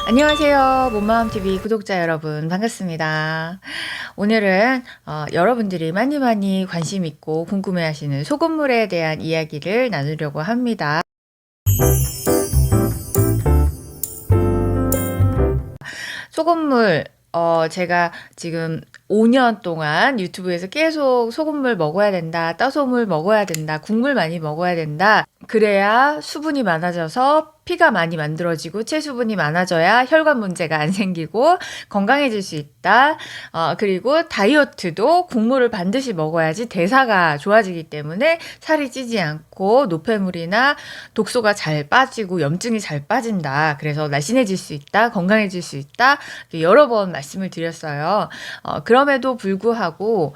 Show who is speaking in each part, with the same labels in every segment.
Speaker 1: 안녕하세요. 몸마음TV 구독자 여러분 반갑습니다. 오늘은 여러분들이 많이 관심 있고 궁금해하시는 소금물에 대한 이야기를 나누려고 합니다. 소금물 제가 지금 5년 동안 유튜브에서 계속 소금물 먹어야 된다, 따소물 먹어야 된다, 국물 많이 먹어야 된다. 그래야 수분이 많아져서 피가 많이 만들어지고 체수분이 많아져야 혈관 문제가 안 생기고 건강해질 수 있다. 그리고 다이어트도 국물을 반드시 먹어야지 대사가 좋아지기 때문에 살이 찌지 않고 노폐물이나 독소가 잘 빠지고 염증이 잘 빠진다. 그래서 날씬해질 수 있다. 건강해질 수 있다. 여러 번 말씀을 드렸어요. 그럼에도 불구하고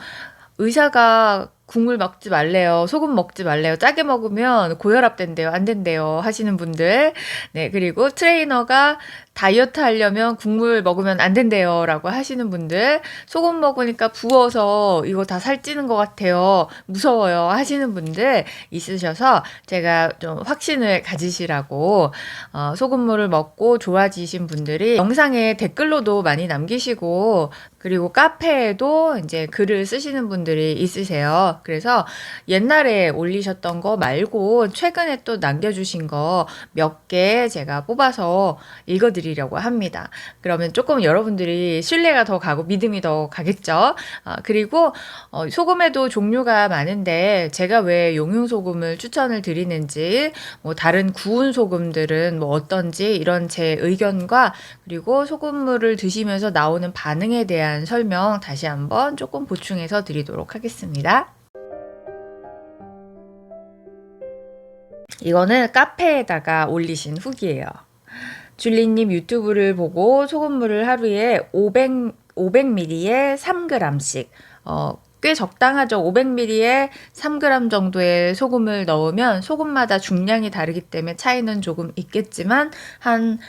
Speaker 1: 의사가 국물 먹지 말래요. 소금 먹지 말래요. 짜게 먹으면 고혈압 된대요. 안 된대요. 하시는 분들. 네, 그리고 트레이너가 다이어트 하려면 국물 먹으면 안 된대요. 라고 하시는 분들. 소금 먹으니까 부어서 이거 다 살찌는 것 같아요. 무서워요. 하시는 분들 있으셔서 제가 좀 확신을 가지시라고 소금물을 먹고 좋아지신 분들이 영상에 댓글로도 많이 남기시고 그리고 카페에도 이제 글을 쓰시는 분들이 있으세요. 그래서 옛날에 올리셨던 거 말고 최근에 또 남겨주신 거 몇 개 제가 뽑아서 읽어드리려고 합니다. 그러면 조금 여러분들이 신뢰가 더 가고 믿음이 더 가겠죠. 그리고 소금에도 종류가 많은데 제가 왜 용융소금을 추천을 드리는지 뭐 다른 구운 소금들은 뭐 어떤지 이런 제 의견과 그리고 소금물을 드시면서 나오는 반응에 대한 설명 다시 한번 조금 보충해서 드리도록 하겠습니다. 이거는 카페에다가 올리신 후기예요. 줄리님 유튜브를 보고 소금물을 하루에 500ml에 3g씩 꽤 적당하죠. 500ml에 3g 정도의 소금을 넣으면 소금마다 중량이 다르기 때문에 차이는 조금 있겠지만 한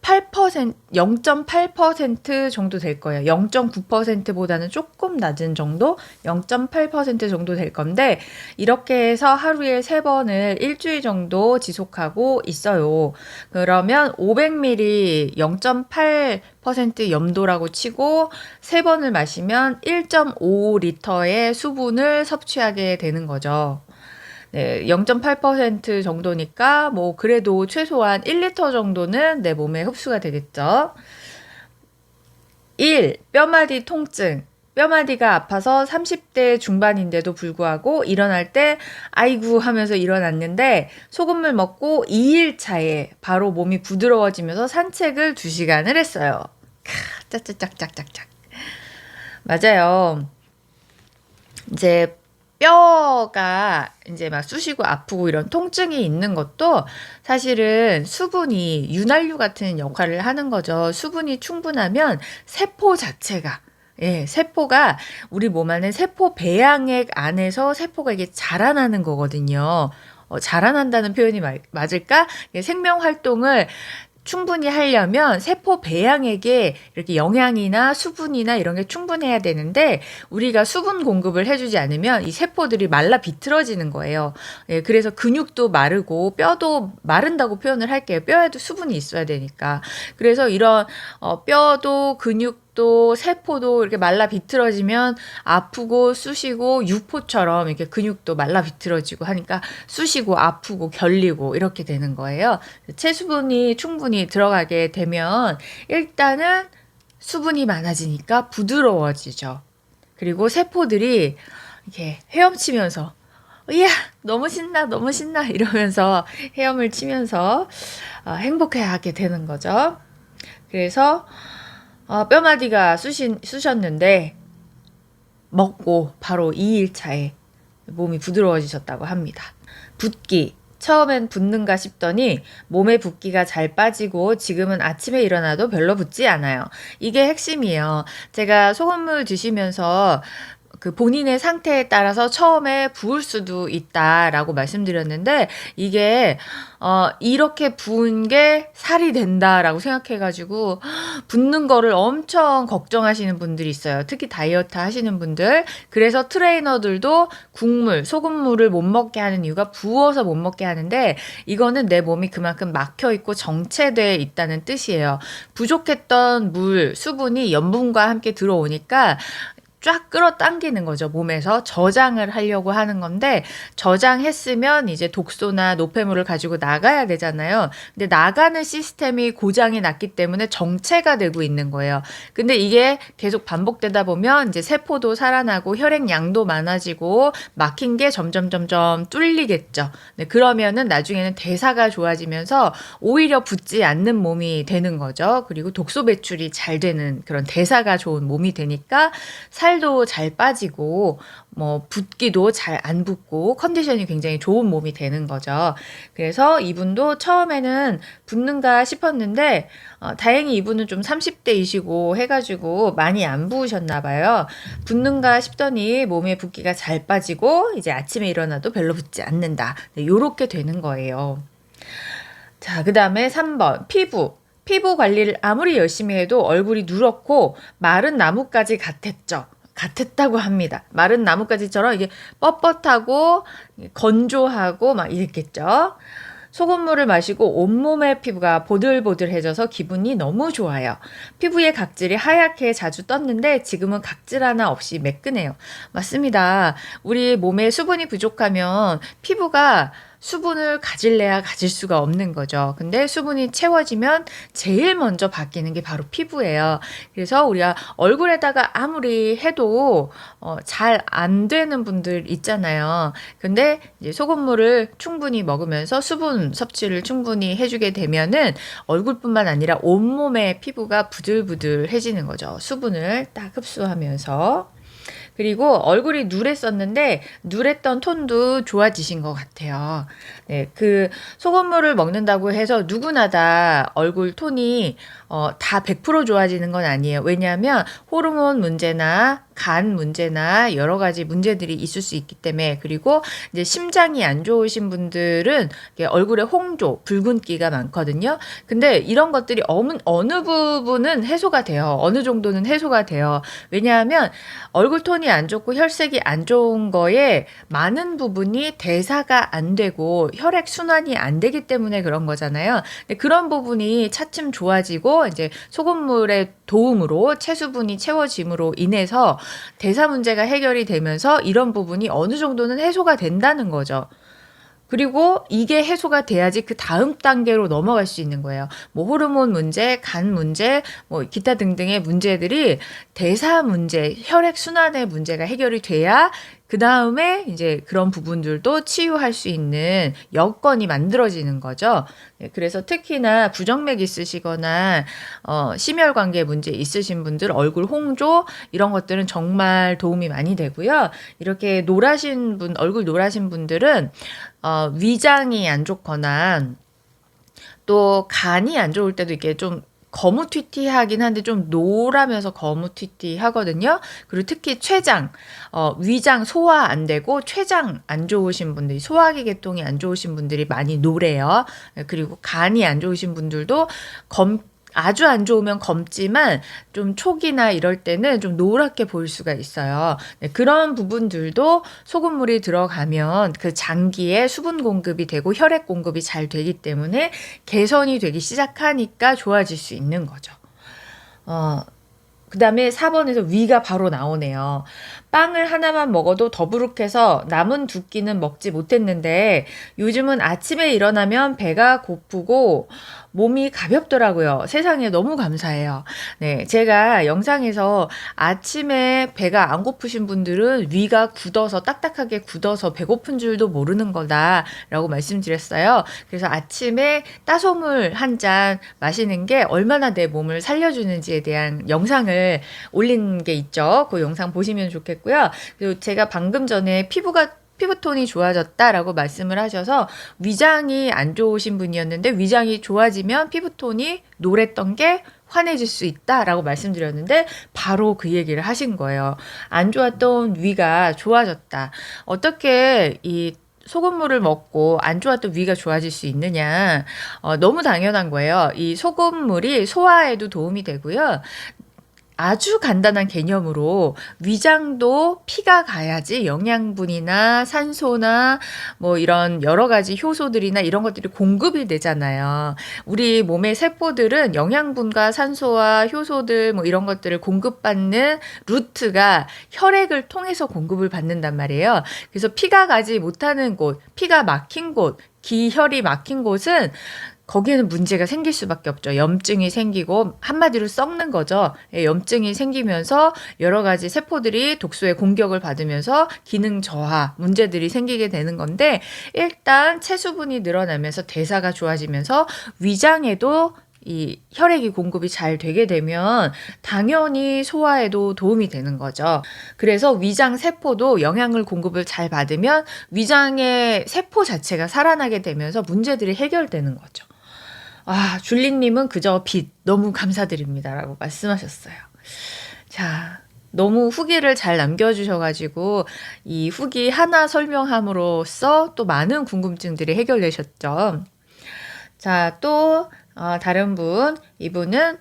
Speaker 1: 8%, 0.8% 정도 될 거예요. 0.9%보다는 조금 낮은 정도? 0.8% 정도 될 건데, 이렇게 해서 하루에 3번을 일주일 정도 지속하고 있어요. 그러면 500ml 0.8% 염도라고 치고 3번을 마시면 1.5리터의 수분을 섭취하게 되는 거죠. 네, 0.8% 정도니까 뭐 그래도 최소한 1리터 정도는 내 몸에 흡수가 되겠죠. 1. 뼈마디 통증. 뼈마디가 아파서 30대 중반인데도 불구하고 일어날 때 아이고 하면서 일어났는데 소금물 먹고 2일 차에 바로 몸이 부드러워지면서 산책을 2시간을 했어요. 짝짝짝짝짝짝. 맞아요. 이제 뼈가 이제 막 쑤시고 아프고 이런 통증이 있는 것도 사실은 수분이 윤활유 같은 역할을 하는 거죠. 수분이 충분하면 세포 자체가 세포가 우리 몸 안에 세포 배양액 안에서 세포가 이게 자라나는 거거든요. 자라난다는 표현이 맞을까? 생명 활동을 충분히 하려면 세포 배양액에 이렇게 영양이나 수분이나 이런 게 충분해야 되는데 우리가 수분 공급을 해주지 않으면 이 세포들이 말라 비틀어지는 거예요. 그래서 근육도 마르고 뼈도 마른다고 표현을 할게요. 뼈에도 수분이 있어야 되니까. 그래서 이런 뼈도 근육도 세포도 이렇게 말라 비틀어지면 아프고 쑤시고 육포처럼 이렇게 근육도 말라 비틀어지고 하니까 쑤시고 아프고 결리고 이렇게 되는 거예요. 체수분이 충분히 들어가게 되면 일단은 수분이 많아지니까 부드러워지죠. 그리고 세포들이 이렇게 헤엄치면서 이야 너무 신나 너무 신나 이러면서 헤엄을 치면서 행복해하게 되는 거죠. 그래서 뼈마디가 쑤셨는데 먹고 바로 2일 차에 몸이 부드러워지셨다고 합니다. 붓기. 처음엔 붓는가 싶더니 몸에 붓기가 잘 빠지고 지금은 아침에 일어나도 별로 붓지 않아요. 이게 핵심이에요. 제가 소금물 드시면서 그 본인의 상태에 따라서 처음에 부을 수도 있다라고 말씀드렸는데 이게 이렇게 부은 게 살이 된다라고 생각해가지고 붓는 거를 엄청 걱정하시는 분들이 있어요. 특히 다이어트 하시는 분들. 그래서 트레이너들도 국물, 소금물을 못 먹게 하는 이유가 부어서 못 먹게 하는데 이거는 내 몸이 그만큼 막혀 있고 정체되어 있다는 뜻이에요. 부족했던 물, 수분이 염분과 함께 들어오니까 쫙 끌어당기는 거죠. 몸에서 저장을 하려고 하는 건데 저장했으면 이제 독소나 노폐물을 가지고 나가야 되잖아요. 근데 나가는 시스템이 고장이 났기 때문에 정체가 되고 있는 거예요. 근데 이게 계속 반복되다 보면 이제 세포도 살아나고 혈액량도 많아지고 막힌 게 점점 뚫리겠죠. 네, 그러면은 나중에는 대사가 좋아지면서 오히려 붓지 않는 몸이 되는 거죠. 그리고 독소 배출이 잘 되는 그런 대사가 좋은 몸이 되니까 살도 잘 빠지고 뭐 붓기도 잘 안 붓고 컨디션이 굉장히 좋은 몸이 되는 거죠. 그래서 이분도 처음에는 붓는가 싶었는데 다행히 이분은 좀 30대이시고 해가지고 많이 안 부으셨나 봐요. 붓는가 싶더니 몸에 붓기가 잘 빠지고 이제 아침에 일어나도 별로 붓지 않는다. 네, 요렇게 되는 거예요. 자, 그 다음에 3번 피부 관리를 아무리 열심히 해도 얼굴이 누렇고 마른 나뭇가지 같았다고 합니다. 마른 나뭇가지처럼 이게 뻣뻣하고 건조하고 막 이랬겠죠. 소금물을 마시고 온몸의 피부가 보들보들해져서 기분이 너무 좋아요. 피부의 각질이 하얗게 자주 떴는데 지금은 각질 하나 없이 매끈해요. 맞습니다. 우리 몸에 수분이 부족하면 피부가 수분을 가질래야 가질 수가 없는 거죠. 근데 수분이 채워지면 제일 먼저 바뀌는 게 바로 피부예요. 그래서 우리가 얼굴에다가 아무리 해도 잘 안 되는 분들 있잖아요. 근데 이제 소금물을 충분히 먹으면서 수분 섭취를 충분히 해주게 되면은 얼굴뿐만 아니라 온몸의 피부가 부들부들해지는 거죠. 수분을 딱 흡수하면서. 그리고 얼굴이 누랬었는데 누랬던 톤도 좋아지신 것 같아요. 네, 그 소금물을 먹는다고 해서 누구나 다 얼굴 톤이 다 100% 좋아지는 건 아니에요. 왜냐하면 호르몬 문제나 간 문제나 여러 가지 문제들이 있을 수 있기 때문에 그리고 이제 심장이 안 좋으신 분들은 얼굴에 홍조, 붉은기가 많거든요. 근데 이런 것들이 어느 부분은 해소가 돼요. 어느 정도는 해소가 돼요. 왜냐하면 얼굴 톤이 안 좋고 혈색이 안 좋은 거에 많은 부분이 대사가 안 되고 혈액 순환이 안 되기 때문에 그런 거잖아요. 근데 그런 부분이 차츰 좋아지고 이제 소금물의 도움으로 체수분이 채워짐으로 인해서 대사 문제가 해결이 되면서 이런 부분이 어느 정도는 해소가 된다는 거죠. 그리고 이게 해소가 돼야지 그 다음 단계로 넘어갈 수 있는 거예요. 뭐 호르몬 문제, 간 문제, 뭐 기타 등등의 문제들이 대사 문제, 혈액 순환의 문제가 해결이 돼야 그 다음에 이제 그런 부분들도 치유할 수 있는 여건이 만들어지는 거죠. 그래서 특히나 부정맥 있으시거나 심혈관계 문제 있으신 분들 얼굴 홍조 이런 것들은 정말 도움이 많이 되고요. 이렇게 얼굴 노라신 분들은 위장이 안 좋거나 또 간이 안 좋을 때도 이렇게 좀 거무튀튀하긴 한데 좀 노라면서 거무튀튀하거든요. 그리고 특히 췌장, 위장 소화 안 되고 췌장 안 좋으신 분들이 소화기 계통이 안 좋으신 분들이 많이 노래요. 그리고 간이 안 좋으신 분들도 아주 안 좋으면 검지만 좀 촉이나 이럴 때는 좀 노랗게 보일 수가 있어요. 네, 그런 부분들도 소금물이 들어가면 그 장기에 수분 공급이 되고 혈액 공급이 잘 되기 때문에 개선이 되기 시작하니까 좋아질 수 있는 거죠. 그 다음에 4번에서 위가 바로 나오네요. 빵을 하나만 먹어도 더부룩해서 남은 두 끼는 먹지 못했는데 요즘은 아침에 일어나면 배가 고프고 몸이 가볍더라고요. 세상에 너무 감사해요. 네, 제가 영상에서 아침에 배가 안 고프신 분들은 위가 굳어서 딱딱하게 굳어서 배고픈 줄도 모르는 거다라고 말씀드렸어요. 그래서 아침에 따소물 한 잔 마시는 게 얼마나 내 몸을 살려주는지에 대한 영상을 올린 게 있죠. 그 영상 보시면 좋겠고요. 그리고 제가 방금 전에 피부가 피부톤이 좋아졌다라고 말씀을 하셔서 위장이 안 좋으신 분이었는데 위장이 좋아지면 피부톤이 노랬던 게 환해질 수 있다라고 말씀드렸는데 바로 그 얘기를 하신 거예요. 안 좋았던 위가 좋아졌다. 어떻게 이 소금물을 먹고 안 좋았던 위가 좋아질 수 있느냐? 너무 당연한 거예요. 이 소금물이 소화에도 도움이 되고요. 아주 간단한 개념으로 위장도 피가 가야지 영양분이나 산소나 뭐 이런 여러 가지 효소들이나 이런 것들이 공급이 되잖아요. 우리 몸의 세포들은 영양분과 산소와 효소들 뭐 이런 것들을 공급받는 루트가 혈액을 통해서 공급을 받는단 말이에요. 그래서 피가 가지 못하는 곳, 피가 막힌 곳, 기혈이 막힌 곳은 거기에는 문제가 생길 수밖에 없죠. 염증이 생기고 한마디로 썩는 거죠. 염증이 생기면서 여러 가지 세포들이 독소의 공격을 받으면서 기능 저하 문제들이 생기게 되는 건데 일단 체수분이 늘어나면서 대사가 좋아지면서 위장에도 이 혈액이 공급이 잘 되게 되면 당연히 소화에도 도움이 되는 거죠. 그래서 위장 세포도 영양을 공급을 잘 받으면 위장의 세포 자체가 살아나게 되면서 문제들이 해결되는 거죠. 줄리님은 그저 빛 너무 감사드립니다라고 말씀하셨어요. 자, 너무 후기를 잘 남겨주셔가지고 이 후기 하나 설명함으로써 또 많은 궁금증들이 해결되셨죠. 자, 또 다른 분, 이분은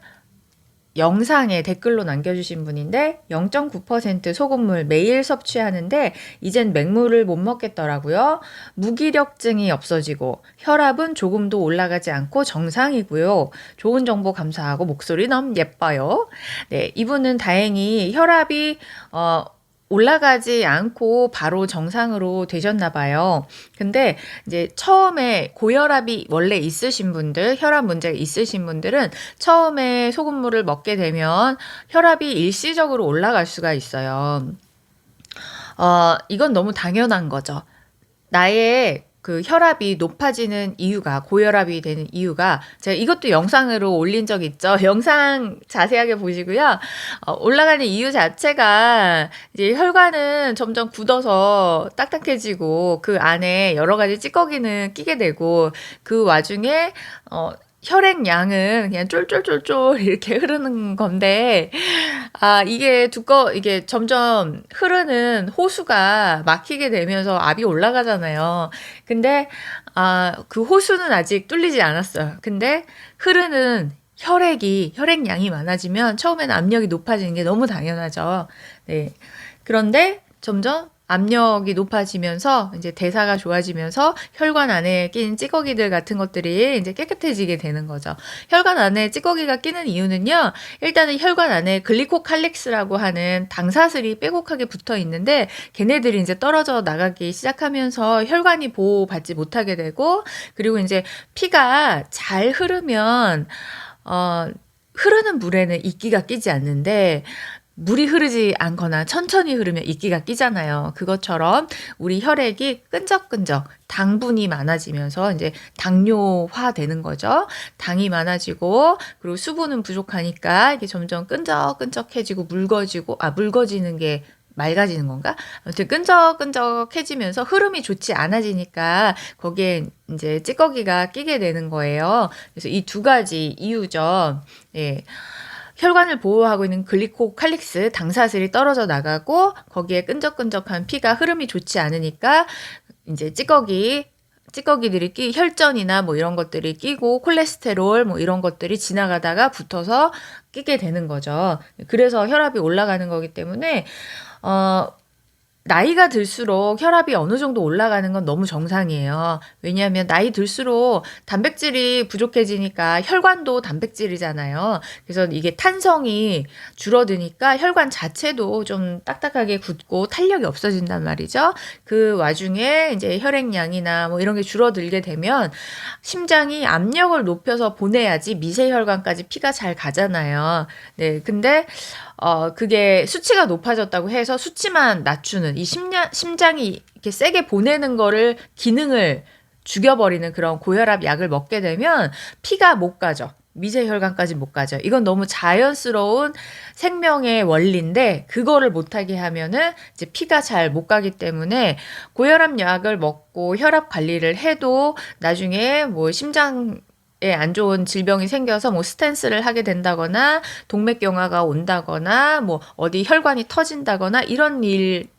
Speaker 1: 영상에 댓글로 남겨주신 분인데 0.9% 소금물 매일 섭취하는데 이젠 맹물을 못 먹겠더라고요. 무기력증이 없어지고 혈압은 조금도 올라가지 않고 정상이고요. 좋은 정보 감사하고 목소리 너무 예뻐요. 네, 이분은 다행히 혈압이 올라가지 않고 바로 정상으로 되셨나 봐요. 근데 이제 처음에 고혈압이 원래 있으신 분들, 혈압 문제가 있으신 분들은 처음에 소금물을 먹게 되면 혈압이 일시적으로 올라갈 수가 있어요. 이건 너무 당연한 거죠. 나의 그 혈압이 높아지는 이유가 고혈압이 되는 이유가 제가 이것도 영상으로 올린 적 있죠. 영상 자세하게 보시고요. 올라가는 이유 자체가 이제 혈관은 점점 굳어서 딱딱해지고 그 안에 여러 가지 찌꺼기는 끼게 되고 그 와중에 혈액량은 그냥 쫄쫄쫄쫄 이렇게 흐르는 건데, 이게 점점 흐르는 호수가 막히게 되면서 압이 올라가잖아요. 근데, 그 호수는 아직 뚫리지 않았어요. 근데 흐르는 혈액량이 많아지면 처음에는 압력이 높아지는 게 너무 당연하죠. 네. 그런데 점점 압력이 높아지면서 이제 대사가 좋아지면서 혈관 안에 낀 찌꺼기들 같은 것들이 이제 깨끗해지게 되는 거죠. 혈관 안에 찌꺼기가 끼는 이유는요. 일단은 혈관 안에 글리코칼릭스라고 하는 당사슬이 빼곡하게 붙어 있는데 걔네들이 이제 떨어져 나가기 시작하면서 혈관이 보호받지 못하게 되고 그리고 이제 피가 잘 흐르면 흐르는 물에는 이끼가 끼지 않는데 물이 흐르지 않거나 천천히 흐르면 이끼가 끼잖아요. 그것처럼 우리 혈액이 끈적끈적 당분이 많아지면서 이제 당뇨화 되는 거죠. 당이 많아지고 그리고 수분은 부족하니까 이게 점점 끈적끈적해지고 묽어지는 게 맑아지는 건가? 아무튼 끈적끈적해지면서 흐름이 좋지 않아지니까 거기에 이제 찌꺼기가 끼게 되는 거예요. 그래서 이 두 가지 이유죠. 예. 혈관을 보호하고 있는 글리코칼릭스 당사슬이 떨어져 나가고 거기에 끈적끈적한 피가 흐름이 좋지 않으니까 이제 찌꺼기들이 혈전이나 뭐 이런 것들이 끼고 콜레스테롤 뭐 이런 것들이 지나가다가 붙어서 끼게 되는 거죠. 그래서 혈압이 올라가는 거기 때문에 나이가 들수록 혈압이 어느 정도 올라가는 건 너무 정상이에요. 왜냐하면 나이 들수록 단백질이 부족해지니까 혈관도 단백질이잖아요. 그래서 이게 탄성이 줄어드니까 혈관 자체도 좀 딱딱하게 굳고 탄력이 없어진단 말이죠. 그 와중에 이제 혈액량이나 뭐 이런 게 줄어들게 되면 심장이 압력을 높여서 보내야지 미세혈관까지 피가 잘 가잖아요. 네, 근데 그게 수치가 높아졌다고 해서 수치만 낮추는 이 심장이 이렇게 세게 보내는 거를 기능을 죽여버리는 그런 고혈압 약을 먹게 되면 피가 못 가죠. 미세혈관까지 못 가죠. 이건 너무 자연스러운 생명의 원리인데 그거를 못하게 하면은 이제 피가 잘 못 가기 때문에 고혈압 약을 먹고 혈압 관리를 해도 나중에 뭐 심장 안 좋은 질병이 생겨서 뭐 스탠스를 하게 된다거나 동맥경화가 온다거나 뭐 어디 혈관이 터진다거나 이런 일로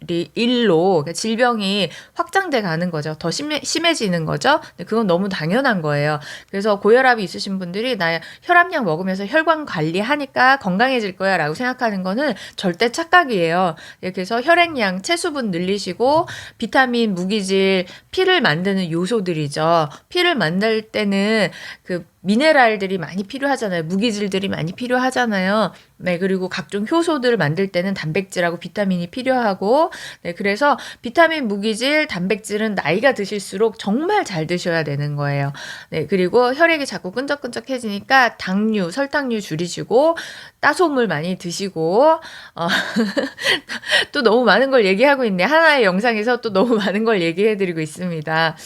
Speaker 1: 그러니까 질병이 확장돼 가는 거죠. 더 심해지는 거죠. 근데 그건 너무 당연한 거예요. 그래서 고혈압이 있으신 분들이 나 혈압약 먹으면서 혈관 관리하니까 건강해질 거야 라고 생각하는 거는 절대 착각이에요. 그래서 혈액량, 체수분 늘리시고 비타민, 무기질, 피를 만드는 요소들이죠. 피를 만들 때는 그 미네랄들이 많이 필요하잖아요. 무기질들이 많이 필요하잖아요. 네, 그리고 각종 효소들을 만들 때는 단백질하고 비타민이 필요하고, 네, 그래서 비타민, 무기질, 단백질은 나이가 드실수록 정말 잘 드셔야 되는 거예요. 네, 그리고 혈액이 자꾸 끈적끈적해지니까 당류, 설탕류 줄이시고, 따소물 많이 드시고, 또 너무 많은 걸 얘기하고 있네. 하나의 영상에서 또 너무 많은 걸 얘기해드리고 있습니다.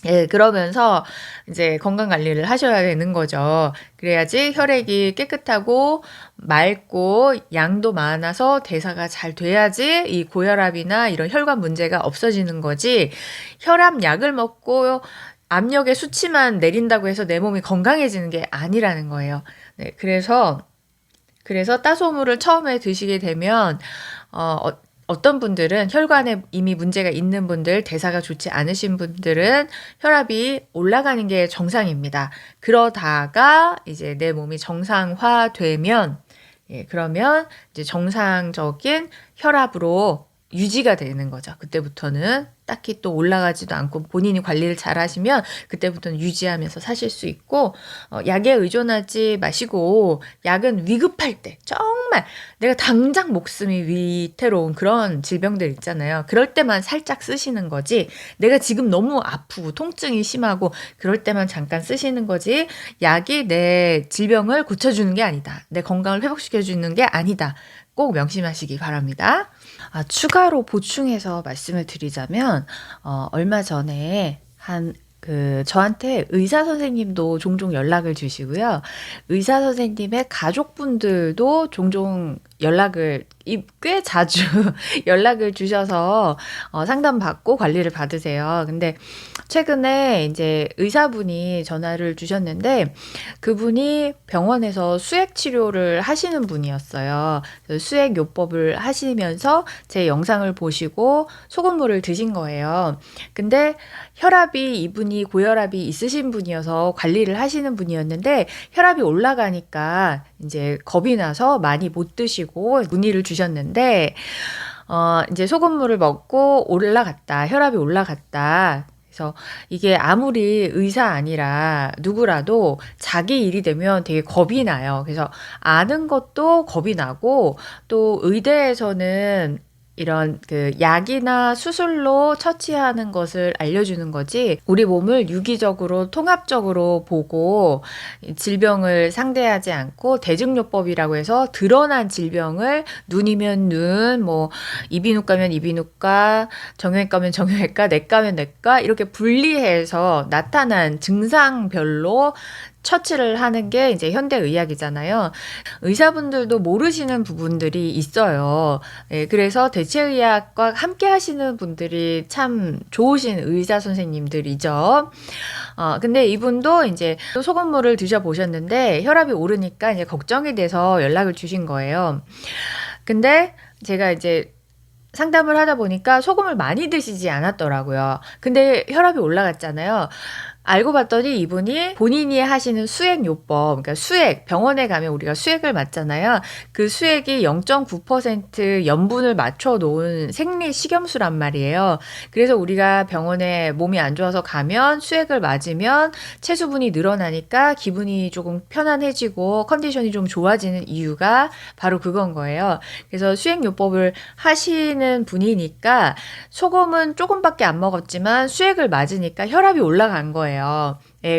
Speaker 1: 예, 그러면서 이제 건강 관리를 하셔야 되는 거죠. 그래야지 혈액이 깨끗하고 맑고 양도 많아서 대사가 잘 돼야지 이 고혈압이나 이런 혈관 문제가 없어지는 거지. 혈압 약을 먹고 압력의 수치만 내린다고 해서 내 몸이 건강해지는 게 아니라는 거예요. 네, 그래서 따소물을 처음에 드시게 되면 어떤 분들은 혈관에 이미 문제가 있는 분들, 대사가 좋지 않으신 분들은 혈압이 올라가는 게 정상입니다. 그러다가 이제 내 몸이 정상화되면, 그러면 이제 정상적인 혈압으로 유지가 되는 거죠. 그때부터는 딱히 또 올라가지도 않고 본인이 관리를 잘 하시면 그때부터는 유지하면서 사실 수 있고, 약에 의존하지 마시고, 약은 위급할 때, 정말 내가 당장 목숨이 위태로운 그런 질병들 있잖아요. 그럴 때만 살짝 쓰시는 거지, 내가 지금 너무 아프고 통증이 심하고 그럴 때만 잠깐 쓰시는 거지, 약이 내 질병을 고쳐주는 게 아니다. 내 건강을 회복시켜주는 게 아니다. 꼭 명심하시기 바랍니다. 추가로 보충해서 말씀을 드리자면, 얼마 전에 저한테 의사 선생님도 종종 연락을 주시고요. 의사 선생님의 가족분들도 종종 꽤 자주 연락을 주셔서 상담받고 관리를 받으세요. 근데 최근에 이제 의사분이 전화를 주셨는데 그분이 병원에서 수액 치료를 하시는 분이었어요. 수액 요법을 하시면서 제 영상을 보시고 소금물을 드신 거예요. 근데 이분이 고혈압이 있으신 분이어서 관리를 하시는 분이었는데 혈압이 올라가니까 이제 겁이 나서 많이 못 드시고 문의를 주셨는데 이제 소금물을 먹고 혈압이 올라갔다. 그래서 이게 아무리 의사 아니라 누구라도 자기 일이 되면 되게 겁이 나요. 그래서 아는 것도 겁이 나고 또 의대에서는 이런 약이나 수술로 처치하는 것을 알려주는 거지 우리 몸을 유기적으로 통합적으로 보고 질병을 상대하지 않고 대증요법이라고 해서 드러난 질병을 눈이면 눈, 뭐 이비인후과면 이비인후과, 정형외과면 정형외과, 내과면 내과 이렇게 분리해서 나타난 증상별로 처치를 하는 게 이제 현대의학이잖아요. 의사분들도 모르시는 부분들이 있어요. 그래서 대체의학과 함께 하시는 분들이 참 좋으신 의사 선생님들이죠. 근데 이분도 이제 또 소금물을 드셔보셨는데 혈압이 오르니까 이제 걱정이 돼서 연락을 주신 거예요. 근데 제가 이제 상담을 하다 보니까 소금을 많이 드시지 않았더라고요. 근데 혈압이 올라갔잖아요. 알고 봤더니 이분이 본인이 하시는 수액요법, 그러니까 병원에 가면 우리가 수액을 맞잖아요. 그 수액이 0.9% 염분을 맞춰 놓은 생리 식염수란 말이에요. 그래서 우리가 병원에 몸이 안 좋아서 가면 수액을 맞으면 체수분이 늘어나니까 기분이 조금 편안해지고 컨디션이 좀 좋아지는 이유가 바로 그건 거예요. 그래서 수액요법을 하시는 분이니까 소금은 조금밖에 안 먹었지만 수액을 맞으니까 혈압이 올라간 거예요.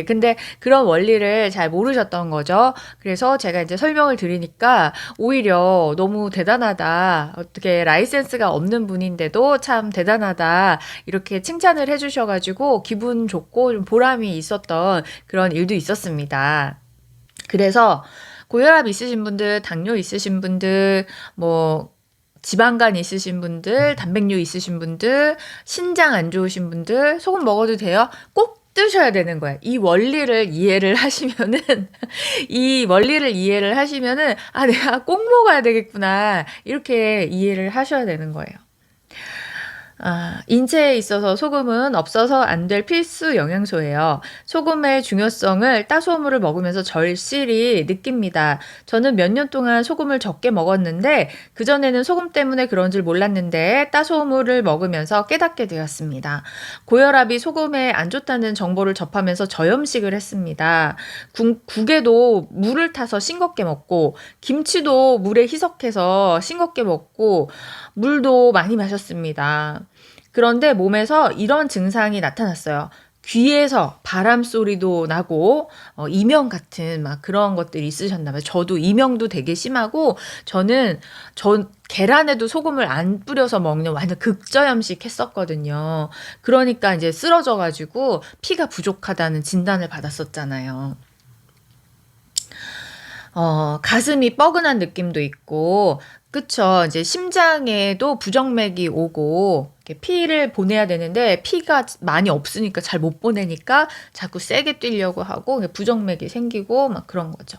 Speaker 1: 근데 그런 원리를 잘 모르셨던 거죠. 그래서 제가 이제 설명을 드리니까 오히려 너무 대단하다. 어떻게 라이센스가 없는 분인데도 참 대단하다. 이렇게 칭찬을 해주셔가지고 기분 좋고 좀 보람이 있었던 그런 일도 있었습니다. 그래서 고혈압 있으신 분들, 당뇨 있으신 분들, 뭐 지방간 있으신 분들, 단백뇨 있으신 분들, 신장 안 좋으신 분들 소금 먹어도 돼요. 꼭 드셔야 되는 거예요. 이 원리를 이해를 하시면은 이 원리를 이해를 하시면은 아 내가 꼭 먹어야 되겠구나 이렇게 이해를 하셔야 되는 거예요. 인체에 있어서 소금은 없어서 안 될 필수 영양소예요. 소금의 중요성을 따소물을 먹으면서 절실히 느낍니다. 저는 몇 년 동안 소금을 적게 먹었는데 그전에는 소금 때문에 그런 줄 몰랐는데 따소물을 먹으면서 깨닫게 되었습니다. 고혈압이 소금에 안 좋다는 정보를 접하면서 저염식을 했습니다. 국에도 물을 타서 싱겁게 먹고 김치도 물에 희석해서 싱겁게 먹고 물도 많이 마셨습니다. 그런데 몸에서 이런 증상이 나타났어요. 귀에서 바람 소리도 나고 이명 같은 막 그런 것들이 있으셨나 봐요. 저도 이명도 되게 심하고 전 계란에도 소금을 안 뿌려서 먹는 완전 극저염식 했었거든요. 그러니까 이제 쓰러져 가지고 피가 부족하다는 진단을 받았었잖아요. 가슴이 뻐근한 느낌도 있고, 그쵸. 이제 심장에도 부정맥이 오고, 이렇게 피를 보내야 되는데, 피가 많이 없으니까 잘 못 보내니까 자꾸 세게 뛰려고 하고, 부정맥이 생기고, 막 그런 거죠.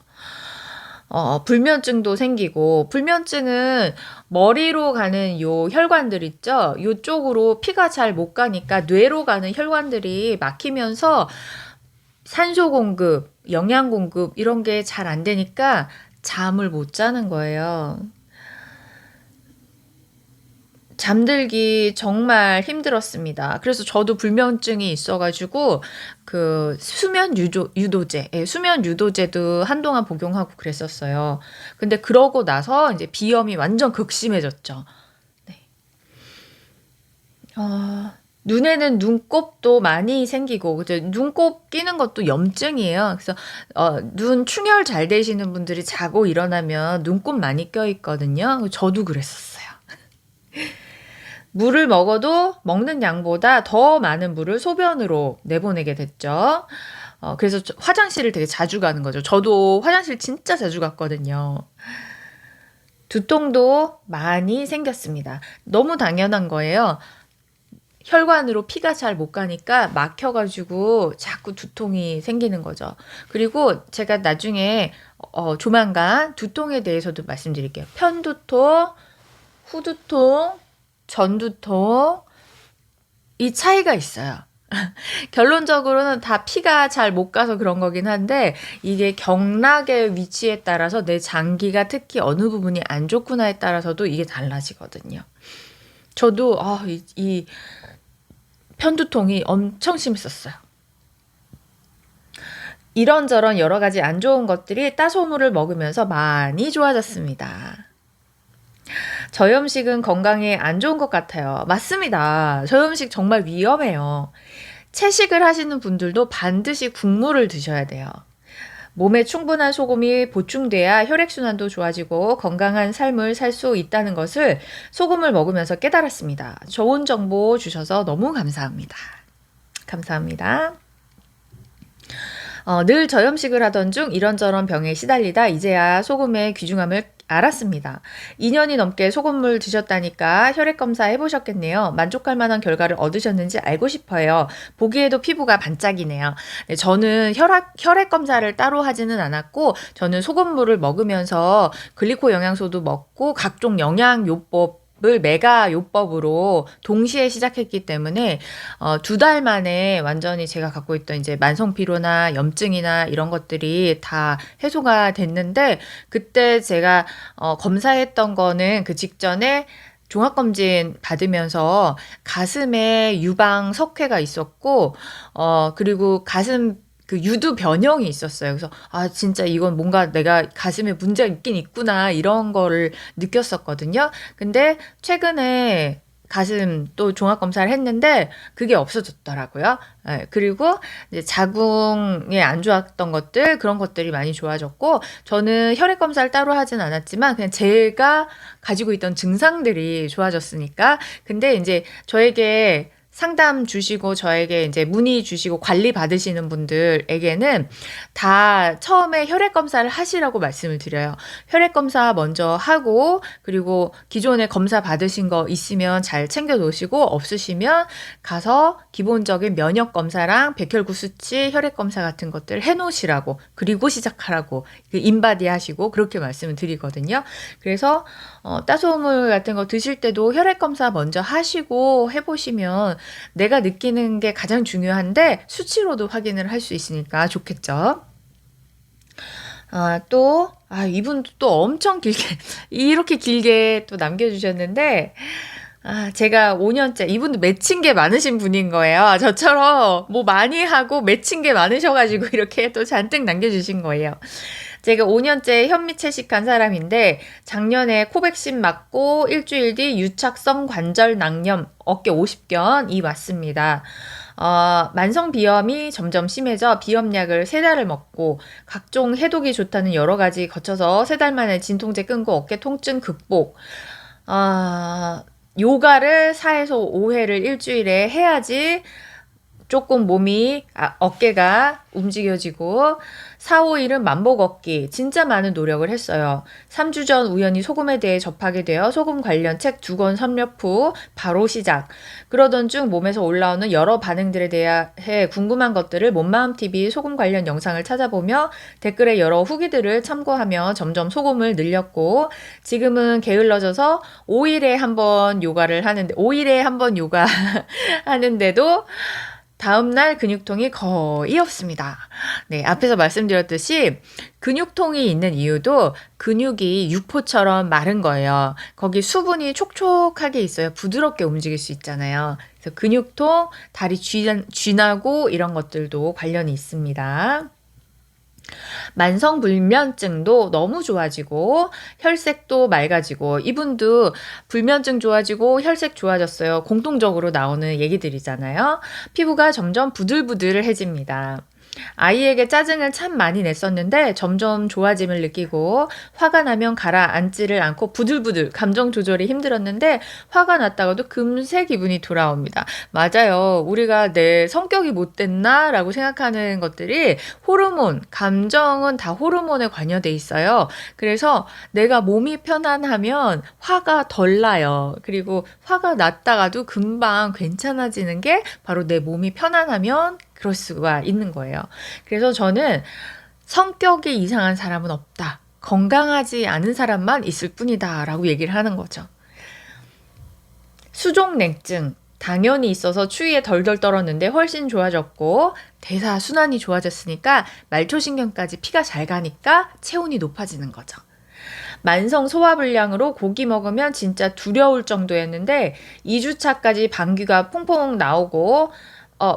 Speaker 1: 불면증도 생기고, 불면증은 머리로 가는 요 혈관들 있죠? 요쪽으로 피가 잘 못 가니까 뇌로 가는 혈관들이 막히면서 산소 공급, 영양 공급 이런 게 잘 안 되니까 잠을 못 자는 거예요. 잠들기 정말 힘들었습니다. 그래서 저도 불면증이 있어가지고 그 수면 유도제, 수면 유도제도 한동안 복용하고 그랬었어요. 근데 그러고 나서 이제 비염이 완전 극심해졌죠. 네. 눈에는 눈곱도 많이 생기고, 그죠? 눈곱 끼는 것도 염증이에요. 그래서, 눈 충혈 잘 되시는 분들이 자고 일어나면 눈곱 많이 껴있거든요. 저도 그랬었어요. 물을 먹어도 먹는 양보다 더 많은 물을 소변으로 내보내게 됐죠. 그래서 화장실을 되게 자주 가는 거죠. 저도 화장실 진짜 자주 갔거든요. 두통도 많이 생겼습니다. 너무 당연한 거예요. 혈관으로 피가 잘 못 가니까 막혀가지고 자꾸 두통이 생기는 거죠. 그리고 제가 나중에 조만간 두통에 대해서도 말씀드릴게요. 편두통, 후두통, 전두통 이 차이가 있어요. 결론적으로는 다 피가 잘 못 가서 그런 거긴 한데 이게 경락의 위치에 따라서 내 장기가 특히 어느 부분이 안 좋구나에 따라서도 이게 달라지거든요. 저도 이 편두통이 엄청 심했었어요. 이런저런 여러 가지 안 좋은 것들이 따소물을 먹으면서 많이 좋아졌습니다. 저염식은 건강에 안 좋은 것 같아요. 맞습니다. 저염식 정말 위험해요. 채식을 하시는 분들도 반드시 국물을 드셔야 돼요. 몸에 충분한 소금이 보충돼야 혈액순환도 좋아지고 건강한 삶을 살 수 있다는 것을 소금을 먹으면서 깨달았습니다. 좋은 정보 주셔서 너무 감사합니다. 감사합니다. 늘 저염식을 하던 중 이런저런 병에 시달리다 이제야 소금의 귀중함을 알았습니다. 2년이 넘게 소금물 드셨다니까 혈액 검사 해보셨겠네요. 만족할 만한 결과를 얻으셨는지 알고 싶어요. 보기에도 피부가 반짝이네요. 네, 저는 혈액 검사를 따로 하지는 않았고 저는 소금물을 먹으면서 글리코 영양소도 먹고 각종 영양요법 을 메가 요법으로 동시에 시작했기 때문에 2달 만에 완전히 제가 갖고 있던 이제 만성 피로나 염증이나 이런 것들이 다 해소가 됐는데 그때 제가 검사했던 거는 그 직전에 종합검진 받으면서 가슴에 유방 석회가 있었고 그리고 가슴 그 유두 변형이 있었어요. 그래서 진짜 이건 뭔가 내가 가슴에 문제가 있긴 있구나 이런 거를 느꼈었거든요. 근데 최근에 가슴 또 종합 검사를 했는데 그게 없어졌더라고요. 네, 그리고 이제 자궁에 안 좋았던 것들 그런 것들이 많이 좋아졌고 저는 혈액 검사를 따로 하진 않았지만 그냥 제가 가지고 있던 증상들이 좋아졌으니까 근데 이제 저에게 상담 주시고 저에게 이제 문의 주시고 관리 받으시는 분들에게는 다 처음에 혈액 검사를 하시라고 말씀을 드려요. 혈액 검사 먼저 하고 그리고 기존에 검사 받으신 거 있으면 잘 챙겨 놓으시고 없으시면 가서 기본적인 면역 검사랑 백혈구 수치, 혈액 검사 같은 것들 해 놓으시라고 그리고 시작하라고 인바디 하시고 그렇게 말씀을 드리거든요. 그래서 따소물 같은 거 드실 때도 혈액 검사 먼저 하시고 해보시면 내가 느끼는 게 가장 중요한데 수치로도 확인을 할 수 있으니까 좋겠죠. 이분도 또 엄청 길게 이렇게 길게 또 남겨주셨는데 제가 5년째 이분도 맺힌 게 많으신 분인 거예요. 저처럼 뭐 많이 하고 맺힌 게 많으셔가지고 이렇게 또 잔뜩 남겨주신 거예요. 제가 5년째 현미 채식한 사람인데 작년에 코백신 맞고 일주일 뒤 유착성 관절 낭염 어깨 50견이 왔습니다. 만성 비염이 점점 심해져 비염약을 3달을 먹고 각종 해독이 좋다는 여러 가지 거쳐서 3달 만에 진통제 끊고 어깨 통증 극복. 요가를 4에서 5회를 일주일에 해야지 조금 몸이 어깨가 움직여지고 4, 5일은 만보 걷기 진짜 많은 노력을 했어요. 3주 전 우연히 소금에 대해 접하게 되어 소금 관련 책 2권 섭렵 후 바로 시작. 그러던 중 몸에서 올라오는 여러 반응들에 대해 궁금한 것들을 몸마음TV 소금 관련 영상을 찾아보며 댓글에 여러 후기들을 참고하며 점점 소금을 늘렸고 지금은 게을러져서 5일에 한 번 요가를 하는데 5일에 한 번 요가 하는데도 다음날 근육통이 거의 없습니다. 네, 앞에서 말씀드렸듯이 근육통이 있는 이유도 근육이 육포처럼 마른 거예요. 거기 수분이 촉촉하게 있어야 부드럽게 움직일 수 있잖아요. 그래서 근육통, 다리 쥐나고 이런 것들도 관련이 있습니다. 만성 불면증도 너무 좋아지고 혈색도 맑아지고 이분도 불면증 좋아지고 혈색 좋아졌어요. 공통적으로 나오는 얘기들이잖아요. 피부가 점점 부들부들해집니다. 아이에게 짜증을 참 많이 냈었는데 점점 좋아짐을 느끼고 화가 나면 가라앉지를 않고 부들부들 감정 조절이 힘들었는데 화가 났다가도 금세 기분이 돌아옵니다. 맞아요. 우리가 내 성격이 못됐나? 라고 생각하는 것들이 호르몬, 감정은 다 호르몬에 관여돼 있어요. 그래서 내가 몸이 편안하면 화가 덜 나요. 그리고 화가 났다가도 금방 괜찮아지는 게 바로 내 몸이 편안하면 그럴 수가 있는 거예요. 그래서 저는 성격이 이상한 사람은 없다. 건강하지 않은 사람만 있을 뿐이다. 라고 얘기를 하는 거죠. 수족냉증. 당연히 있어서 추위에 덜덜 떨었는데 훨씬 좋아졌고 대사순환이 좋아졌으니까 말초신경까지 피가 잘 가니까 체온이 높아지는 거죠. 만성 소화불량으로 고기 먹으면 진짜 두려울 정도였는데 2주차까지 방귀가 퐁퐁 나오고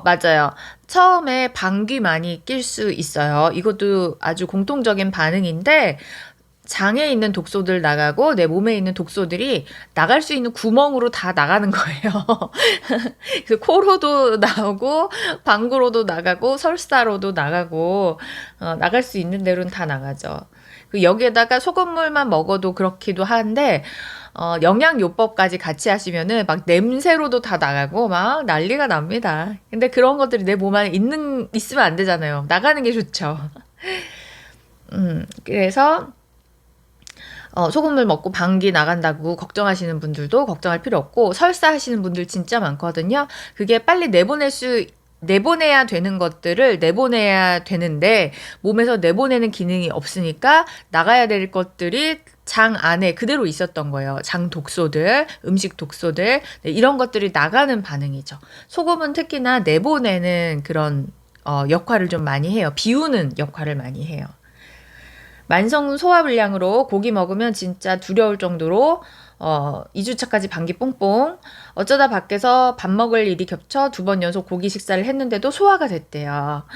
Speaker 1: 맞아요. 처음에 방귀 많이 낄 수 있어요. 이것도 아주 공통적인 반응인데 장에 있는 독소들 나가고 내 몸에 있는 독소들이 나갈 수 있는 구멍으로 다 나가는 거예요. 그래서 코로도 나오고 방구로도 나가고 설사로도 나가고 나갈 수 있는 데로는 다 나가죠. 여기에다가 소금물만 먹어도 그렇기도 한데 영양요법까지 같이 하시면은 막 냄새로도 다 나가고 막 난리가 납니다. 근데 그런 것들이 내 몸 안에 있으면 안 되잖아요. 나가는 게 좋죠. 그래서 소금물 먹고 방귀 나간다고 걱정하시는 분들도 걱정할 필요 없고 설사하시는 분들 진짜 많거든요. 그게 빨리 내보내야 되는 것들을 내보내야 되는데 몸에서 내보내는 기능이 없으니까 나가야 될 것들이 장 안에 그대로 있었던 거예요. 장 독소들, 음식 독소들 이런 것들이 나가는 반응이죠. 소금은 특히나 내보내는 그런 역할을 좀 많이 해요. 비우는 역할을 많이 해요. 만성 소화불량으로 고기 먹으면 진짜 두려울 정도로 2주차까지 방귀 뽕뽕. 어쩌다 밖에서 밥 먹을 일이 겹쳐 2번 연속 고기 식사를 했는데도 소화가 됐대요.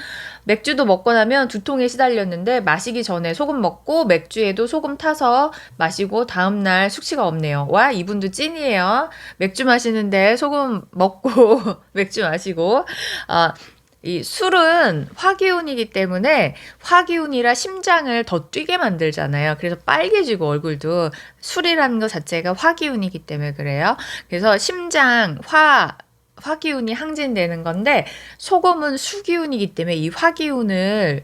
Speaker 1: 맥주도 먹고 나면 두통에 시달렸는데 마시기 전에 소금 먹고 맥주에도 소금 타서 마시고 다음날 숙취가 없네요. 와, 이분도 찐이에요. 맥주 마시는데 소금 먹고 맥주 마시고 이 술은 화기운이기 때문에 화기운이라 심장을 더 뛰게 만들잖아요. 그래서 빨개지고 얼굴도 술이라는 것 자체가 화기운이기 때문에 그래요. 그래서 심장, 화기운이 항진되는 건데 소금은 수기운이기 때문에 이 화기운을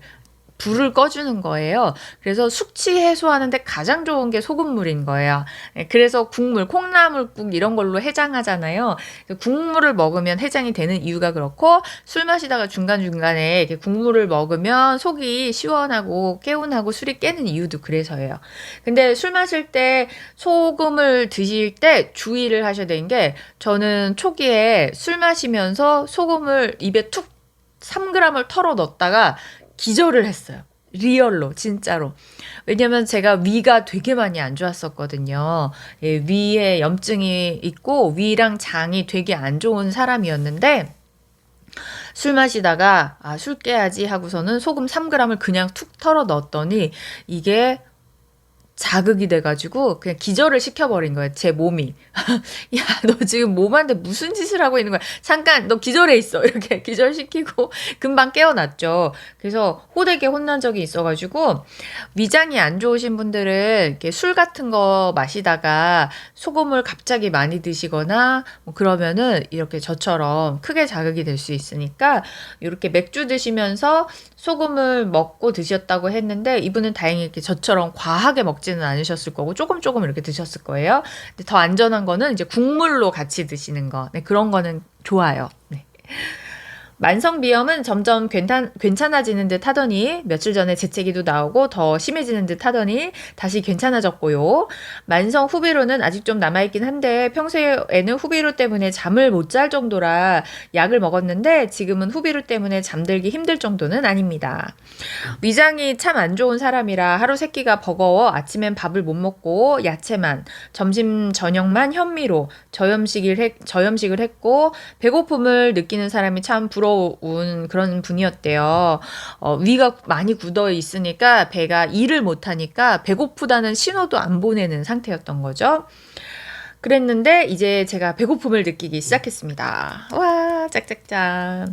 Speaker 1: 불을 꺼주는 거예요. 그래서 숙취 해소하는데 가장 좋은 게 소금물인 거예요. 그래서 국물, 콩나물국 이런 걸로 해장하잖아요. 국물을 먹으면 해장이 되는 이유가 그렇고 술 마시다가 중간중간에 이렇게 국물을 먹으면 속이 시원하고 개운하고 술이 깨는 이유도 그래서예요. 근데 술 마실 때 소금을 드실 때 주의를 하셔야 되는 게 저는 초기에 술 마시면서 소금을 입에 툭 3g을 털어 넣었다가 기절을 했어요. 리얼로 진짜로. 왜냐면 제가 위가 되게 많이 안 좋았었거든요. 예, 위에 염증이 있고 위랑 장이 되게 안 좋은 사람이었는데 술 마시다가 술 깨야지 하고서는 소금 3g을 그냥 툭 털어 넣었더니 이게 자극이 돼가지고 그냥 기절을 시켜버린 거예요. 제 몸이. 야, 너 지금 몸한테 무슨 짓을 하고 있는 거야? 잠깐, 너 기절해 있어. 이렇게 기절시키고 금방 깨어났죠. 그래서 호되게 혼난 적이 있어가지고 위장이 안 좋으신 분들은 이렇게 술 같은 거 마시다가 소금을 갑자기 많이 드시거나 뭐 그러면은 이렇게 저처럼 크게 자극이 될 수 있으니까 이렇게 맥주 드시면서 소금을 먹고 드셨다고 했는데 이분은 다행히 이렇게 저처럼 과하게 먹지는 않으셨을 거고 조금 이렇게 드셨을 거예요. 근데 더 안전한 거는 이제 국물로 같이 드시는 거. 네, 그런 거는 좋아요. 네. 만성비염은 점점 괜찮아지는 듯 하더니 며칠 전에 재채기도 나오고 더 심해지는 듯 하더니 다시 괜찮아졌고요. 만성 후비루는 아직 좀 남아있긴 한데 평소에는 후비루 때문에 잠을 못 잘 정도라 약을 먹었는데 지금은 후비루 때문에 잠들기 힘들 정도는 아닙니다. 위장이 참 안 좋은 사람이라 하루 세 끼가 버거워 아침엔 밥을 못 먹고 야채만, 점심 저녁만 현미로 저염식을 했고 배고픔을 느끼는 사람이 참 부러운 그런 분이었대요. 위가 많이 굳어 있으니까 배가 일을 못하니까 배고프다는 신호도 안 보내는 상태였던 거죠. 그랬는데 이제 제가 배고픔을 느끼기 시작했습니다. 와, 짝짝짝.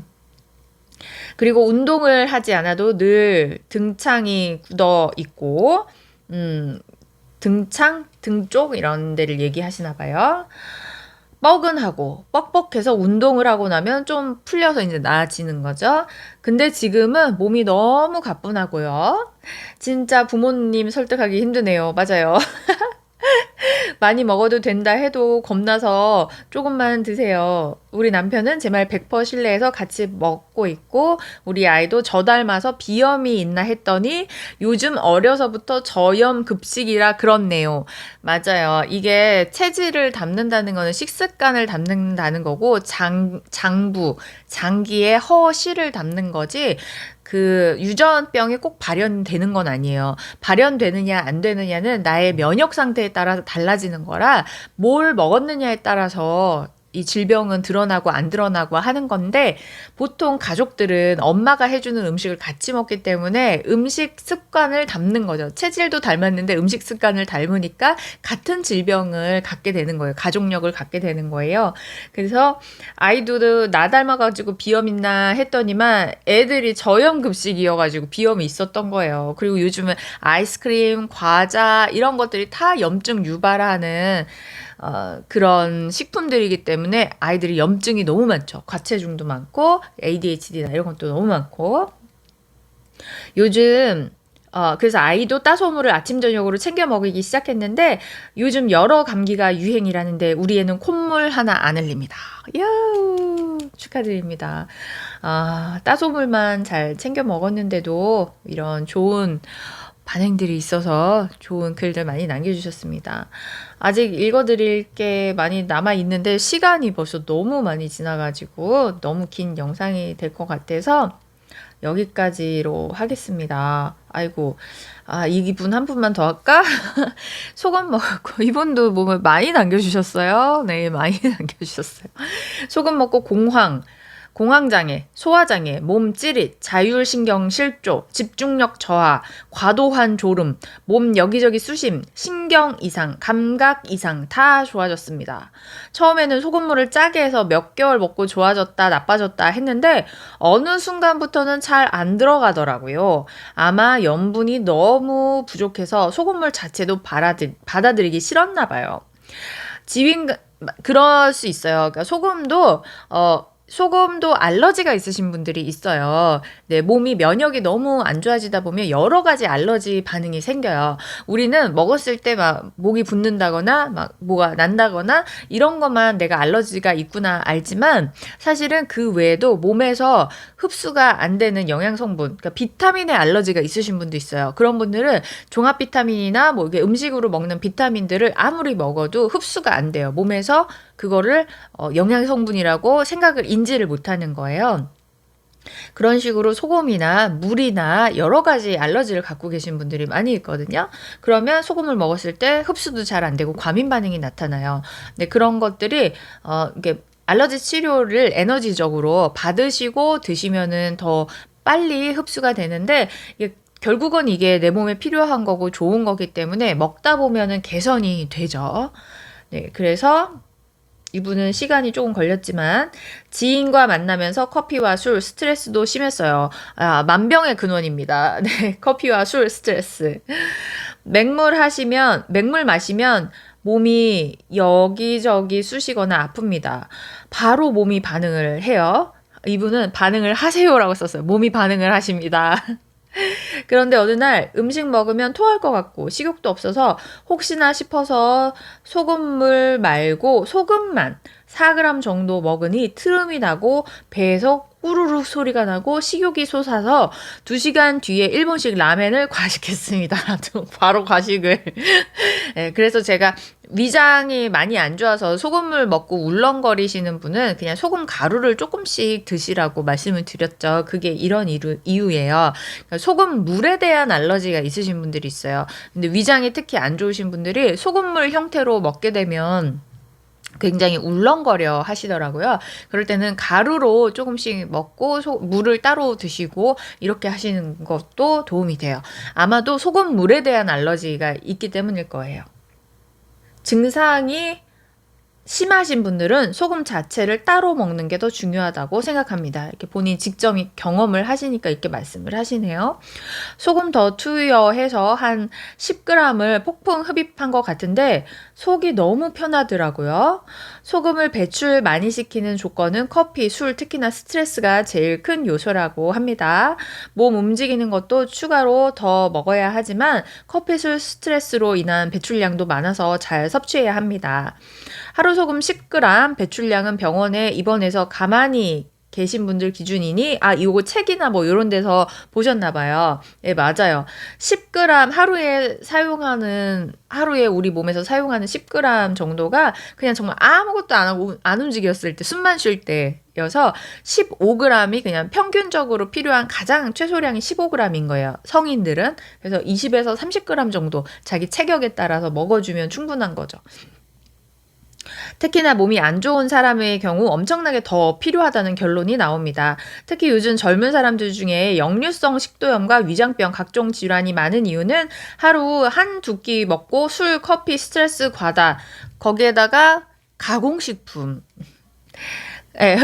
Speaker 1: 그리고 운동을 하지 않아도 늘 등창이 굳어 있고, 등창, 등 쪽 이런 데를 얘기하시나 봐요. 뻐근하고 뻑뻑해서 운동을 하고 나면 좀 풀려서 이제 나아지는 거죠. 근데 지금은 몸이 너무 가뿐하고요. 진짜 부모님 설득하기 힘드네요. 맞아요. 많이 먹어도 된다 해도 겁나서 조금만 드세요. 우리 남편은 제 말 100% 신뢰해서 같이 먹고 있고 우리 아이도 저 닮아서 비염이 있나 했더니 요즘 어려서부터 저염 급식이라 그렇네요. 맞아요. 이게 체질을 담는다는 거는 식습관을 담는다는 거고 장부, 장기의 허실을 담는 거지 그 유전병이 꼭 발현되는 건 아니에요. 발현되느냐 안 되느냐는 나의 면역 상태에 따라서 달라지는 거라 뭘 먹었느냐에 따라서 이 질병은 드러나고 안 드러나고 하는 건데 보통 가족들은 엄마가 해주는 음식을 같이 먹기 때문에 음식 습관을 담는 거죠. 체질도 닮았는데 음식 습관을 닮으니까 같은 질병을 갖게 되는 거예요. 가족력을 갖게 되는 거예요. 그래서 아이도 나 닮아가지고 비염 있나 했더니만 애들이 저염급식이어가지고 비염이 있었던 거예요. 그리고 요즘은 아이스크림, 과자 이런 것들이 다 염증 유발하는 그런 식품들이기 때문에 아이들이 염증이 너무 많죠. 과체중도 많고 ADHD나 이런 것도 너무 많고 요즘 그래서 아이도 따소물을 아침 저녁으로 챙겨 먹이기 시작했는데 요즘 여러 감기가 유행이라는데 우리 애는 콧물 하나 안 흘립니다. 이야, 축하드립니다. 따소물만 잘 챙겨 먹었는데도 이런 좋은 반응들이 있어서 좋은 글들 많이 남겨주셨습니다. 아직 읽어드릴 게 많이 남아있는데 시간이 벌써 너무 많이 지나가지고 너무 긴 영상이 될 것 같아서 여기까지로 하겠습니다. 아이고, 이분 한 분만 더 할까? 소금 먹고, 이분도 몸을 많이 남겨주셨어요. 네, 많이 남겨주셨어요. 소금 먹고 공황장애, 소화장애, 몸 찌릿, 자율신경 실조, 집중력 저하, 과도한 졸음, 몸 여기저기 쑤심, 신경 이상, 감각 이상 다 좋아졌습니다. 처음에는 소금물을 짜게 해서 몇 개월 먹고 좋아졌다, 나빠졌다 했는데 어느 순간부터는 잘 안 들어가더라고요. 아마 염분이 너무 부족해서 소금물 자체도 받아들이기 싫었나 봐요. 그럴 수 있어요. 그러니까 소금도 알러지가 있으신 분들이 있어요. 네, 몸이 면역이 너무 안 좋아지다 보면 여러 가지 알러지 반응이 생겨요. 우리는 먹었을 때 막 목이 붓는다거나 막 뭐가 난다거나 이런 것만 내가 알러지가 있구나 알지만 사실은 그 외에도 몸에서 흡수가 안 되는 영양 성분, 그러니까 비타민에 알러지가 있으신 분도 있어요. 그런 분들은 종합 비타민이나 뭐 이게 음식으로 먹는 비타민들을 아무리 먹어도 흡수가 안 돼요. 몸에서 그거를 영양 성분이라고 생각을 인지를 못하는 거예요. 그런 식으로 소금이나 물이나 여러 가지 알러지를 갖고 계신 분들이 많이 있거든요. 그러면 소금을 먹었을 때 흡수도 잘 안 되고 과민 반응이 나타나요. 근데 그런 것들이 이게 알러지 치료를 에너지적으로 받으시고 드시면은 더 빨리 흡수가 되는데 결국은 이게 내 몸에 필요한 거고 좋은 거기 때문에 먹다 보면은 개선이 되죠. 네, 그래서 이분은 시간이 조금 걸렸지만 지인과 만나면서 커피와 술, 스트레스도 심했어요. 만병의 근원입니다. 네, 커피와 술, 스트레스. 맹물 마시면 몸이 여기저기 쑤시거나 아픕니다. 바로 몸이 반응을 해요. 이분은 반응을 하세요라고 썼어요. 몸이 반응을 하십니다. 그런데 어느 날 음식 먹으면 토할 것 같고 식욕도 없어서 혹시나 싶어서 소금물 말고 소금만 4g 정도 먹으니 트름이 나고 배에서 꾸르륵 소리가 나고 식욕이 솟아서 2시간 뒤에 일본식 라멘을 과식했습니다. 바로 과식을. 네, 그래서 제가 위장이 많이 안 좋아서 소금물 먹고 울렁거리시는 분은 그냥 소금 가루를 조금씩 드시라고 말씀을 드렸죠. 그게 이런 이유예요. 그러니까 소금 물에 대한 알러지가 있으신 분들이 있어요. 근데 위장이 특히 안 좋으신 분들이 소금물 형태로 먹게 되면 굉장히 울렁거려 하시더라고요. 그럴 때는 가루로 조금씩 먹고 물을 따로 드시고 이렇게 하시는 것도 도움이 돼요. 아마도 소금물에 대한 알러지가 있기 때문일 거예요. 증상이 심하신 분들은 소금 자체를 따로 먹는 게 더 중요하다고 생각합니다. 이렇게 본인 직접 경험을 하시니까 이렇게 말씀을 하시네요. 소금 더 투여해서 한 10g을 폭풍 흡입한 것 같은데 속이 너무 편하더라고요. 소금을 배출 많이 시키는 조건은 커피, 술, 특히나 스트레스가 제일 큰 요소라고 합니다. 몸 움직이는 것도 추가로 더 먹어야 하지만 커피, 술, 스트레스로 인한 배출량도 많아서 잘 섭취해야 합니다. 하루 소금 10g, 배출량은 병원에 입원해서 가만히 계신 분들 기준이니 이거 책이나 뭐 이런 데서 보셨나 봐요. 네, 맞아요. 10g 하루에 우리 몸에서 사용하는 10g 정도가 그냥 정말 아무것도 안 하고 안 움직였을 때, 숨만 쉴 때여서 15g이 그냥 평균적으로 필요한 가장 최소량이 15g인 거예요. 성인들은. 그래서 20에서 30g 정도 자기 체격에 따라서 먹어주면 충분한 거죠. 특히나 몸이 안 좋은 사람의 경우 엄청나게 더 필요하다는 결론이 나옵니다. 특히 요즘 젊은 사람들 중에 역류성 식도염과 위장병 각종 질환이 많은 이유는 하루 한 두 끼 먹고 술, 커피, 스트레스, 과다, 거기에다가 가공식품,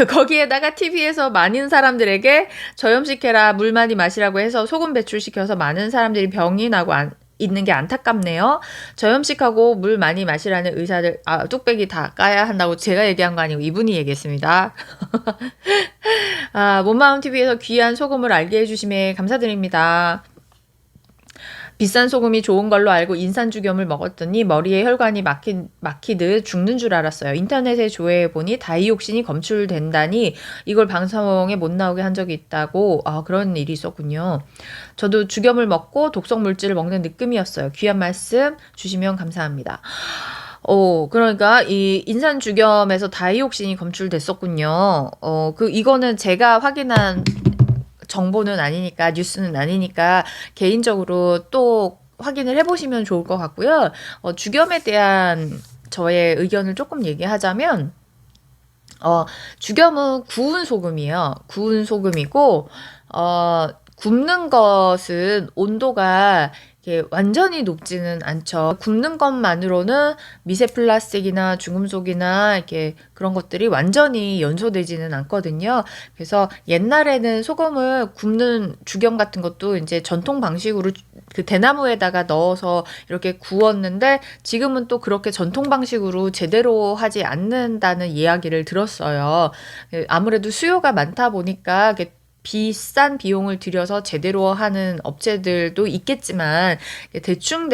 Speaker 1: 거기에다가 TV에서 많은 사람들에게 저염식해라, 물 많이 마시라고 해서 소금 배출시켜서 많은 사람들이 병이 나고 있는 게 안타깝네요. 저염식하고 물 많이 마시라는 의사들 뚝배기 다 까야 한다고 제가 얘기한 거 아니고 이분이 얘기했습니다. 몸마음TV에서 귀한 소금을 알게 해주심에 감사드립니다. 비싼 소금이 좋은 걸로 알고 인산죽염을 먹었더니 머리에 혈관이 막히듯 죽는 줄 알았어요. 인터넷에 조회해보니 다이옥신이 검출된다니 이걸 방송에 못 나오게 한 적이 있다고. 그런 일이 있었군요. 저도 죽염을 먹고 독성 물질을 먹는 느낌이었어요. 귀한 말씀 주시면 감사합니다. 그러니까 이 인산죽염에서 다이옥신이 검출됐었군요. 이거는 제가 확인한 정보는 아니니까, 뉴스는 아니니까 개인적으로 또 확인을 해보시면 좋을 것 같고요. 죽염에 대한 저의 의견을 조금 얘기하자면 죽염은 구운 소금이에요. 구운 소금이고 굽는 것은 온도가 이게 완전히 녹지는 않죠. 굽는 것만으로는 미세 플라스틱이나 중금속이나 이렇게 그런 것들이 완전히 연소되지는 않거든요. 그래서 옛날에는 소금을 굽는 주경 같은 것도 이제 전통 방식으로 그 대나무에다가 넣어서 이렇게 구웠는데 지금은 또 그렇게 전통 방식으로 제대로 하지 않는다는 이야기를 들었어요. 아무래도 수요가 많다 보니까 비싼 비용을 들여서 제대로 하는 업체들도 있겠지만 대충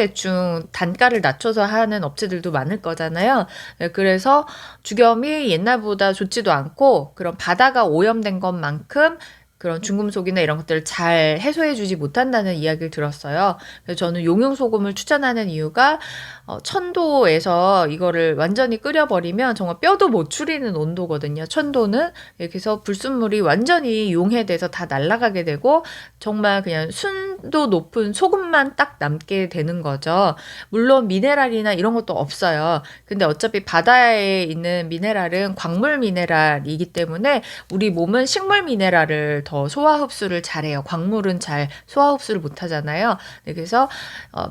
Speaker 1: 단가를 낮춰서 하는 업체들도 많을 거잖아요. 그래서 주겸이 옛날보다 좋지도 않고 그런 바다가 오염된 것만큼 그런 중금속이나 이런 것들을 잘 해소해주지 못한다는 이야기를 들었어요. 그래서 저는 용융소금을 추천하는 이유가 1000도에서 이거를 완전히 끓여버리면 정말 뼈도 못 추리는 온도거든요. 1000도는. 이렇게 해서 불순물이 완전히 용해돼서 다 날아가게 되고 정말 그냥 순도 높은 소금만 딱 남게 되는 거죠. 물론 미네랄이나 이런 것도 없어요. 근데 어차피 바다에 있는 미네랄은 광물 미네랄이기 때문에 우리 몸은 식물 미네랄을 더 소화 흡수를 잘해요. 광물은 잘 소화 흡수를 못하잖아요. 그래서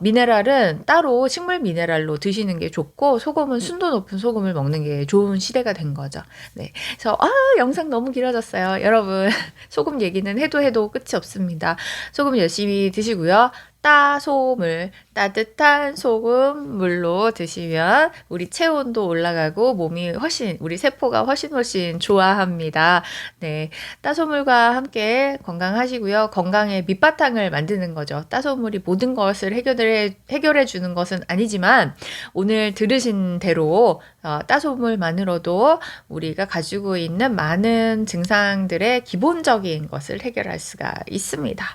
Speaker 1: 미네랄은 따로 식물 미네랄로 드시는 게 좋고 소금은 순도 높은 소금을 먹는 게 좋은 시대가 된 거죠. 네, 그래서 영상 너무 길어졌어요. 여러분 소금 얘기는 해도 끝이 없습니다. 소금 열심히 드시고요. 따소물, 따뜻한 소금물로 드시면 우리 체온도 올라가고 몸이 우리 세포가 훨씬 좋아합니다. 네, 따소물과 함께 건강하시고요. 건강의 밑바탕을 만드는 거죠. 따소물이 모든 것을 해결해 주는 것은 아니지만 오늘 들으신 대로 따소물만으로도 우리가 가지고 있는 많은 증상들의 기본적인 것을 해결할 수가 있습니다.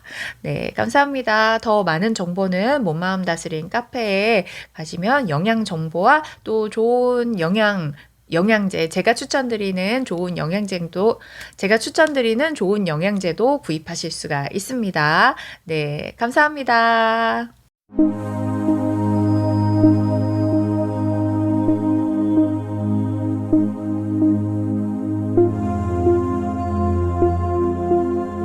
Speaker 1: 네, 감사합니다. 더 많은 정보는 몸마음 다스린 카페에 가시면 영양 정보와 또 좋은 영양제, 제가 추천드리는 좋은 영양제도 구입하실 수가 있습니다. 네, 감사합니다.